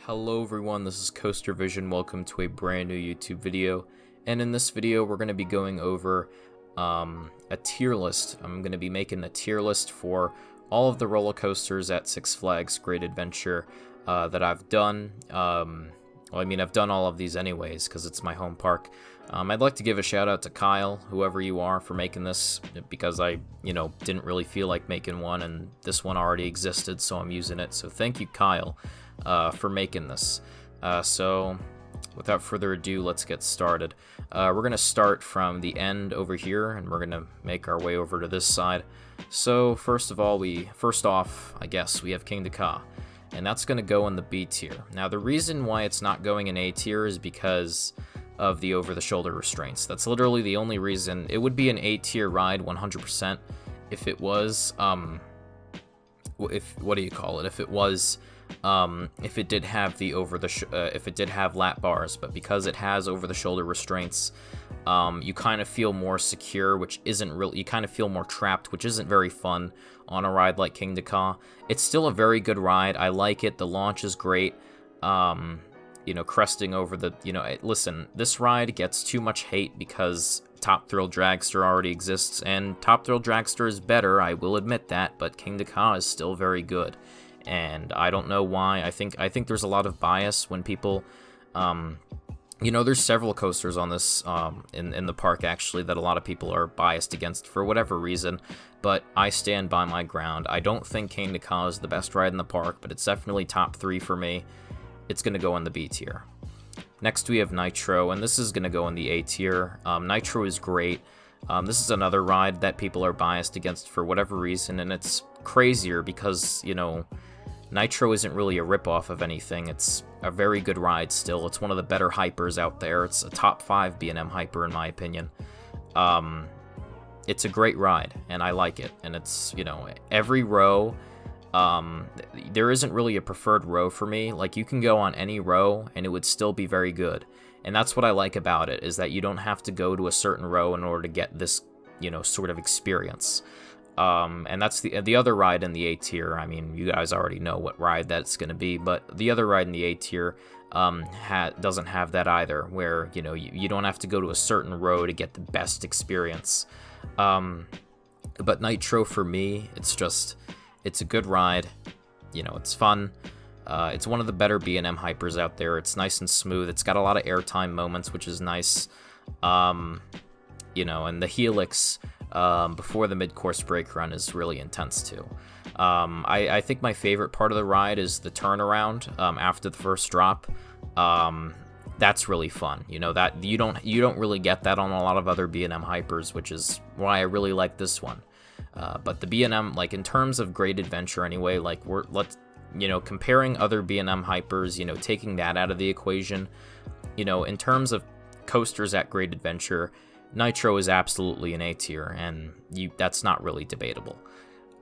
Hello everyone, this is Coaster Vision. Welcome to a brand new YouTube video. And in this video, we're going to be going over a tier list. I'm going to be making a tier list for all of the roller coasters at Six Flags Great Adventure that I've done. I've done all of these anyways because it's my home park. I'd like to give a shout out to Kyle, whoever you are, for making this, because I, didn't really feel like making one, and this one already existed, so I'm using it. So thank you, Kyle, for making this. So without further ado, let's get started. We're going to start from the end over here, and we're going to make our way over to this side. So first off, I guess, we have Kingda Ka, and that's going to go in the B tier. Now, the reason why it's not going in A tier is because of the over-the-shoulder restraints. That's literally the only reason. It would be an A tier ride 100% if it was, if it did have the if it did have lap bars, but because it has over-the-shoulder restraints, you kind of feel more secure, which isn't really, you kind of feel more trapped, which isn't very fun on a ride like Kingda Ka. It's still a very good ride. I like it. The launch is great. Cresting over the, listen, this ride gets too much hate because Top Thrill Dragster already exists, and Top Thrill Dragster is better, I will admit that, but Kingda Ka is still very good. And I don't know why. I think there's a lot of bias when people, there's several coasters on this, in the park, actually, that a lot of people are biased against for whatever reason, but I stand by my ground. I don't think Kingda Ka is the best ride in the park, but it's definitely top 3 for me. It's going to go in the B tier. Next, we have Nitro, and this is going to go in the A tier. Nitro is great. This is another ride that people are biased against for whatever reason, and it's crazier because, Nitro isn't really a ripoff of anything. It's a very good ride still. It's one of the better hypers out there. It's a top 5 B&M hyper in my opinion. It's a great ride, and I like it. And it's, every row, there isn't really a preferred row for me. Like, you can go on any row and it would still be very good. And that's what I like about it, is that you don't have to go to a certain row in order to get this, sort of experience. And that's the other ride in the A tier. I mean, you guys already know what ride that's going to be, but the other ride in the A tier doesn't have that either, where, you don't have to go to a certain row to get the best experience. But Nitro, for me, it's a good ride. It's fun. It's one of the better B&M hypers out there. It's nice and smooth. It's got a lot of airtime moments, which is nice. And the Helix before the mid-course brake run is really intense too. I think my favorite part of the ride is the turnaround after the first drop. That's really fun. That you don't really get that on a lot of other B&M hypers, which is why I really like this one. But the B&M, like, in terms of Great Adventure anyway, like, comparing other B&M hypers, taking that out of the equation, in terms of coasters at Great Adventure, Nitro is absolutely an A tier, and that's not really debatable.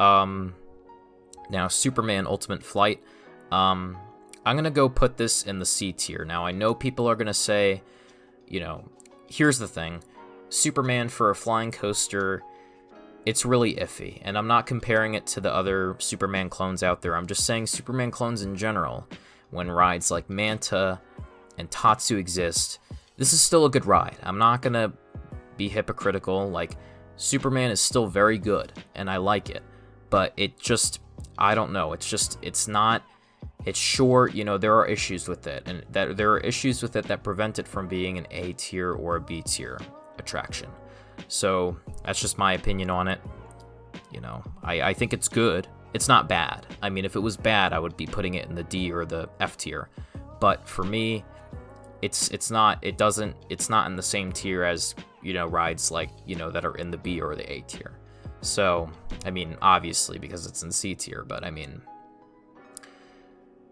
Now, Superman Ultimate Flight, I'm going to go put this in the C tier. Now, I know people are going to say, here's the thing. Superman for a flying coaster, it's really iffy, and I'm not comparing it to the other Superman clones out there. I'm just saying Superman clones in general, when rides like Manta and Tatsu exist, this is still a good ride. I'm not going to be hypocritical. Like, Superman is still very good, and I like it, but it just, I don't know, it's short, there are issues with it, and there are issues with it that prevent it from being an A tier or a B tier attraction. So that's just my opinion on it. I think it's good. It's not bad. I mean, if it was bad, I would be putting it in the D or the F tier. But for me, it's not in the same tier as, rides like, that are in the B or the A tier. So, I mean, obviously, because it's in C tier, but I mean,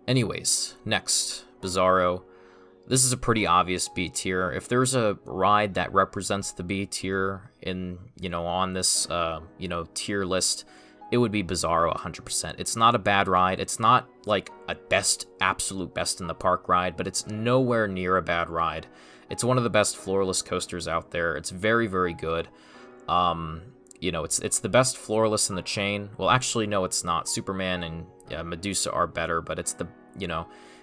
anyways, next, Bizarro. This is a pretty obvious B tier. If there's a ride that represents the B tier in, on this, tier list, it would be Bizarro 100%. It's not a bad ride. It's not like a absolute best in the park ride, but it's nowhere near a bad ride. It's one of the best floorless coasters out there. It's very, very good. It's the best floorless in the chain. Well, actually, no, it's not. Superman and Medusa are better, but it's the,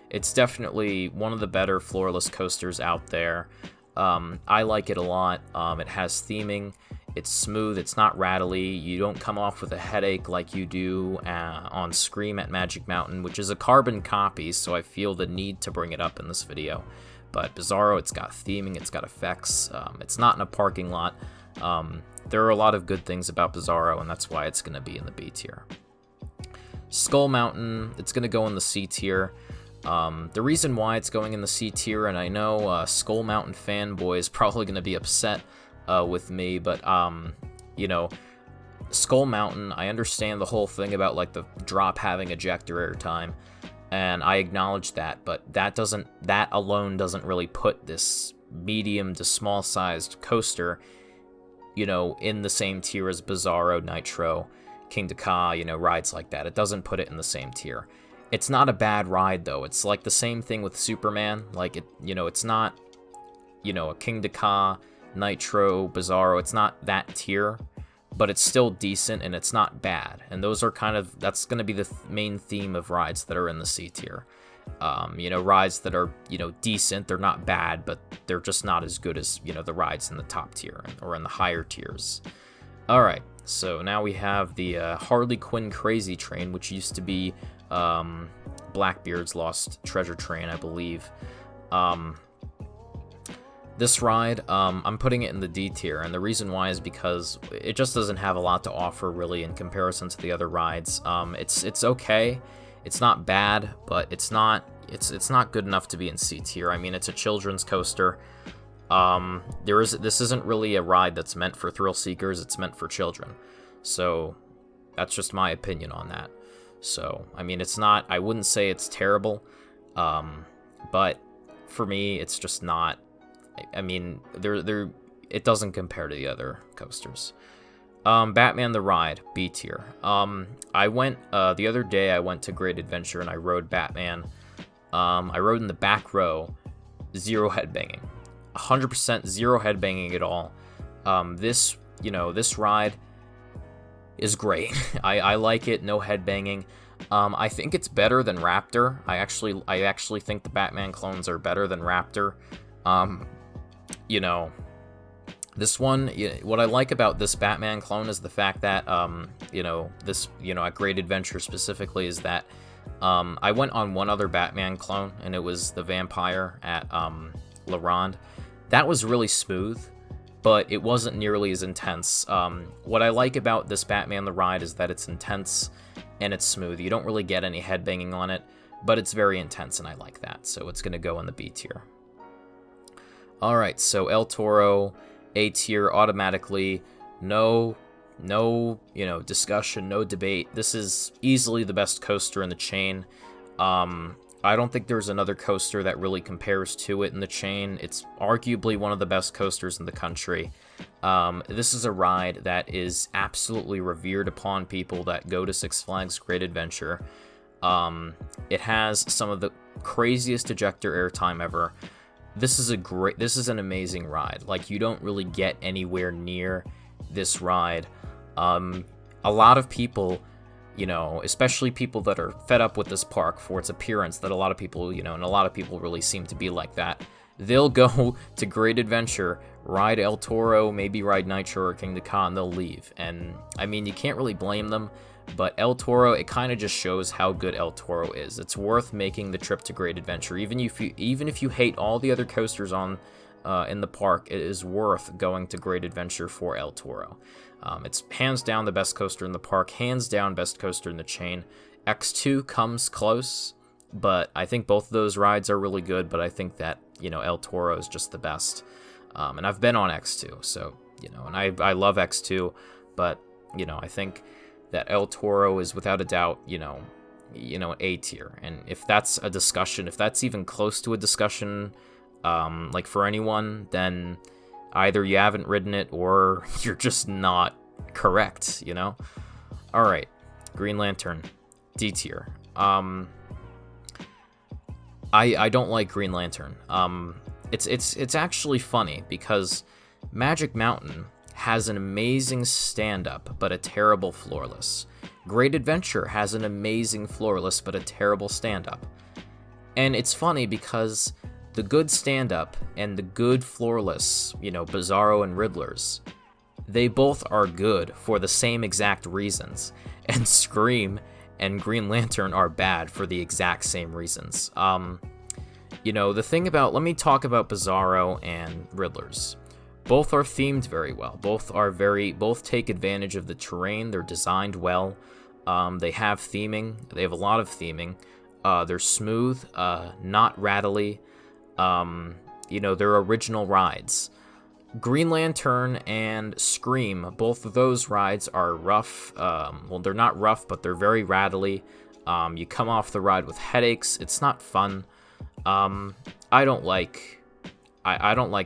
It's definitely one of the better floorless coasters out there. I like it a lot. It has theming. It's smooth. It's not rattly. You don't come off with a headache like you do on Scream at Magic Mountain, which is a carbon copy, so I feel the need to bring it up in this video. But Bizarro, it's got theming, it's got effects. It's not in a parking lot. There are a lot of good things about Bizarro, and that's why it's going to be in the B tier. Skull Mountain, it's going to go in the C tier. The reason why it's going in the C tier, and I know Skull Mountain fanboy is probably going to be upset with me, but, you know, Skull Mountain, I understand the whole thing about, like, the drop having ejector airtime, and I acknowledge that, but that alone doesn't really put this medium to small-sized coaster, you know, in the same tier as Bizarro, Nitro, Kingda Ka, you know, rides like that. It doesn't put it in the same tier. It's not a bad ride, though. It's like the same thing with Superman. Like, it, you know, it's not, you know, a Kingda Ka, Nitro, Bizarro. It's not that tier, but it's still decent, and it's not bad. And those are kind of, that's going to be the main theme of rides that are in the C tier. You know, rides that are, you know, decent. They're not bad, but they're just not as good as, you know, the rides in the top tier or in the higher tiers. All right, so now we have the Harley Quinn Crazy Train, which used to be Blackbeard's Lost Treasure Train, I believe. This ride, I'm putting it in the D tier, and the reason why is because it just doesn't have a lot to offer, really, in comparison to the other rides. It's okay. It's not bad, but it's not good enough to be in C tier. I mean, it's a children's coaster. This isn't really a ride that's meant for thrill seekers. It's meant for children. So that's just my opinion on that. So, I mean, it's not, I wouldn't say it's terrible, but for me, it's just not, I mean, it doesn't compare to the other coasters. Batman the Ride, B tier. I went, the other day I went to Great Adventure and I rode Batman. I rode in the back row, zero headbanging. 100% zero headbanging at all. This ride is great. I like it, no headbanging. I think it's better than Raptor. I actually think the Batman clones are better than Raptor. You know, this one, what I like about this Batman clone is the fact that, at Great Adventure specifically, is that I went on one other Batman clone, and it was the Vampire at La Ronde. That was really smooth, but it wasn't nearly as intense. What I like about this Batman the Ride is that it's intense and it's smooth. You don't really get any headbanging on it, but it's very intense, and I like that. So it's going to go in the B tier. All right, so El Toro, A tier automatically. No, discussion, no debate. This is easily the best coaster in the chain. I don't think there's another coaster that really compares to it in the chain. It's arguably one of the best coasters in the country. This is a ride that is absolutely revered upon people that go to Six Flags Great Adventure. It has some of the craziest ejector airtime ever. This is an amazing ride. Like, you don't really get anywhere near this ride. A lot of people, especially people that are fed up with this park for its appearance, that a lot of people, and a lot of people really seem to be like that, they'll go to Great Adventure, ride El Toro, maybe ride Nitro or Kingda Ka, and they'll leave. And, I mean, you can't really blame them, but El Toro, it kind of just shows how good El Toro is. It's worth making the trip to Great Adventure. Even if you hate all the other coasters in the park, it is worth going to Great Adventure for El Toro. It's hands down the best coaster in the park, hands down best coaster in the chain. X2 comes close, but I think both of those rides are really good, but I think that, El Toro is just the best. And I've been on X2, so, and I love X2, but, I think that El Toro is without a doubt, an A tier. And if that's a discussion, if that's even close to a discussion, like for anyone, then either you haven't ridden it or you're just not correct, All right, Green Lantern, D tier. I don't like Green Lantern. It's actually funny because Magic Mountain has an amazing stand-up but a terrible floorless. Great Adventure has an amazing floorless but a terrible stand-up. And it's funny because the good stand-up and the good floorless, Bizarro and Riddlers, they both are good for the same exact reasons. And Scream and Green Lantern are bad for the exact same reasons. The thing about, let me talk about Bizarro and Riddlers. Both are themed very well. Both take advantage of the terrain. They're designed well. They have theming. They have a lot of theming. They're smooth, not rattly. They're original rides. Green Lantern and Scream, both of those rides are rough. They're not rough, but they're very rattly. You come off the ride with headaches. It's not fun. I don't like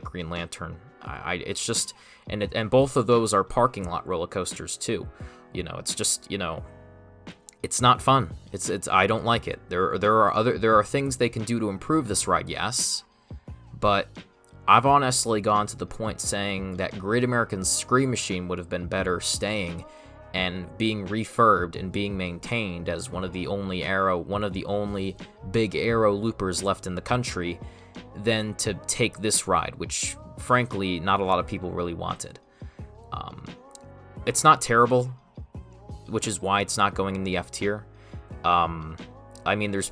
Green Lantern. It's just, and both of those are parking lot roller coasters too. It's just, it's not fun. It's I don't like it. There are things they can do to improve this ride, yes, but I've honestly gone to the point saying that Great American Scream Machine would have been better staying and being refurbed and being maintained as one of the only big Arrow loopers left in the country than to take this ride, which frankly not a lot of people really wanted. It's not terrible, which is why it's not going in the F tier.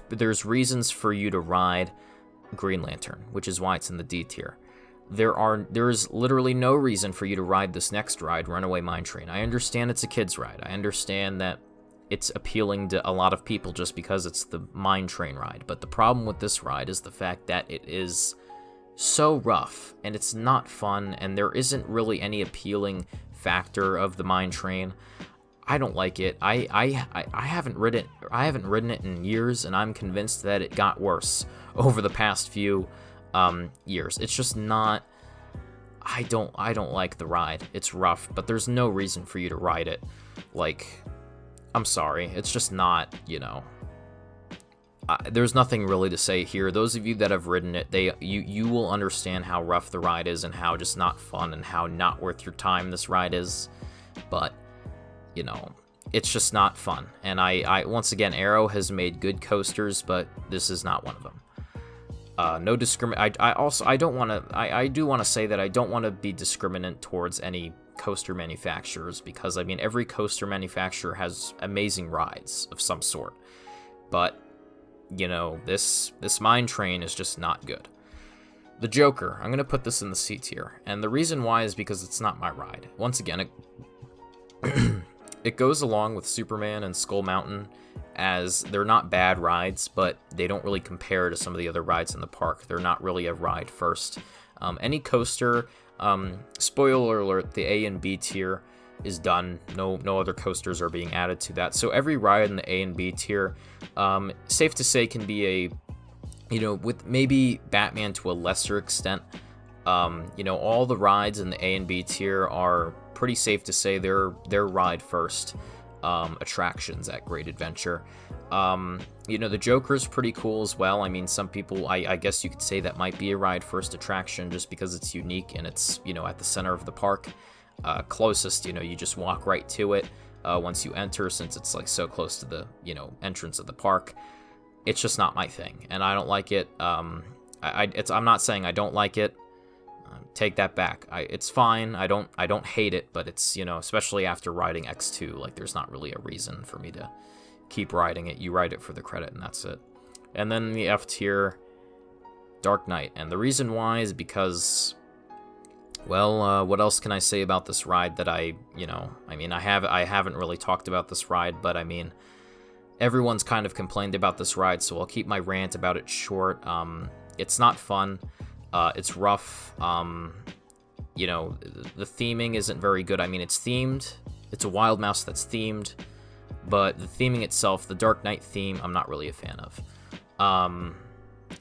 There's reasons for you to ride Green Lantern, which is why it's in the D tier. There's literally no reason for you to ride this next ride, Runaway Mine Train. I understand it's a kid's ride. I understand that it's appealing to a lot of people just because it's the mine train ride. But the problem with this ride is the fact that it is so rough and it's not fun, and there isn't really any appealing factor of the mine train. I don't like it. I haven't ridden it in years, and I'm convinced that it got worse over the past few years. It's just not. I don't like the ride. It's rough, but there's no reason for you to ride it. I'm sorry. It's just not. There's nothing really to say here. Those of you that have ridden it, you will understand how rough the ride is and how just not fun and how not worth your time this ride is. But it's just not fun. And I once again, Arrow has made good coasters, but this is not one of them. No discriminate. I do want to say that I don't want to be discriminant towards any coaster manufacturers, because every coaster manufacturer has amazing rides of some sort. But this mine train is just not good. The Joker, I'm gonna put this in the C tier, and the reason why is because it's not my ride. Once again, it goes along with Superman and Skull Mountain, as they're not bad rides, but they don't really compare to some of the other rides in the park. They're not really a ride first. Any coaster, spoiler alert, the A and B tier is done. No other coasters are being added to that. So every ride in the A and B tier, safe to say, can be with maybe Batman to a lesser extent. All the rides in the A and B tier are pretty safe to say they're ride first attractions at Great Adventure. The Joker's pretty cool as well. Some people, I guess you could say that might be a ride first attraction just because it's unique and it's, at the center of the park. Closest, you just walk right to it once you enter, since it's so close to the, entrance of the park. It's just not my thing, and I don't like it. I'm not saying I don't like it. Take that back. It's fine. I don't hate it, but it's, especially after riding X2, there's not really a reason for me to keep riding it. You ride it for the credit, and that's it. And then the F tier, Dark Knight, and the reason why is because, what else can I say about this ride that I haven't really talked about this ride, but everyone's kind of complained about this ride, so I'll keep my rant about it short. It's not fun. It's rough. The theming isn't very good. It's themed. It's a Wild Mouse that's themed, but the theming itself, the Dark Knight theme, I'm not really a fan of.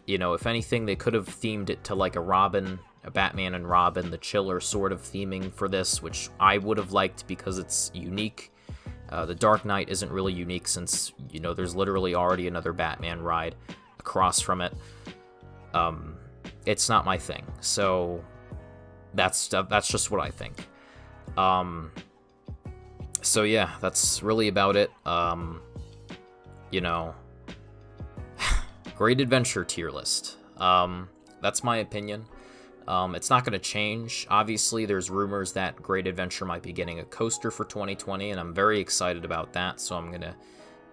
If anything, they could have themed it to a Robin, a Batman and Robin, the chiller sort of theming for this, which I would have liked because it's unique. The Dark Knight isn't really unique since, there's literally already another Batman ride across from it. It's not my thing, so that's just what I think. So yeah, Great Adventure tier list. That's my opinion. It's not going to change. Obviously, there's rumors that Great Adventure might be getting a coaster for 2020, and I'm very excited about that, so I'm going to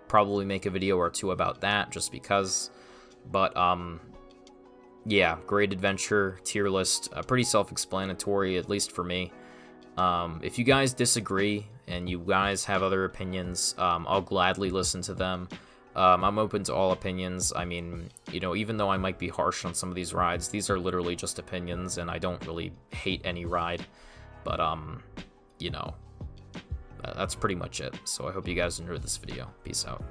probably make a video or two about that just because. But, yeah, Great Adventure tier list, pretty self-explanatory, at least for me. If you guys disagree and you guys have other opinions, I'll gladly listen to them. I'm open to all opinions. I mean, you know, even though I might be harsh on some of these rides, these are literally just opinions, and I don't really hate any ride. But, you know, that's pretty much it. So I hope you guys enjoyed this video. Peace out.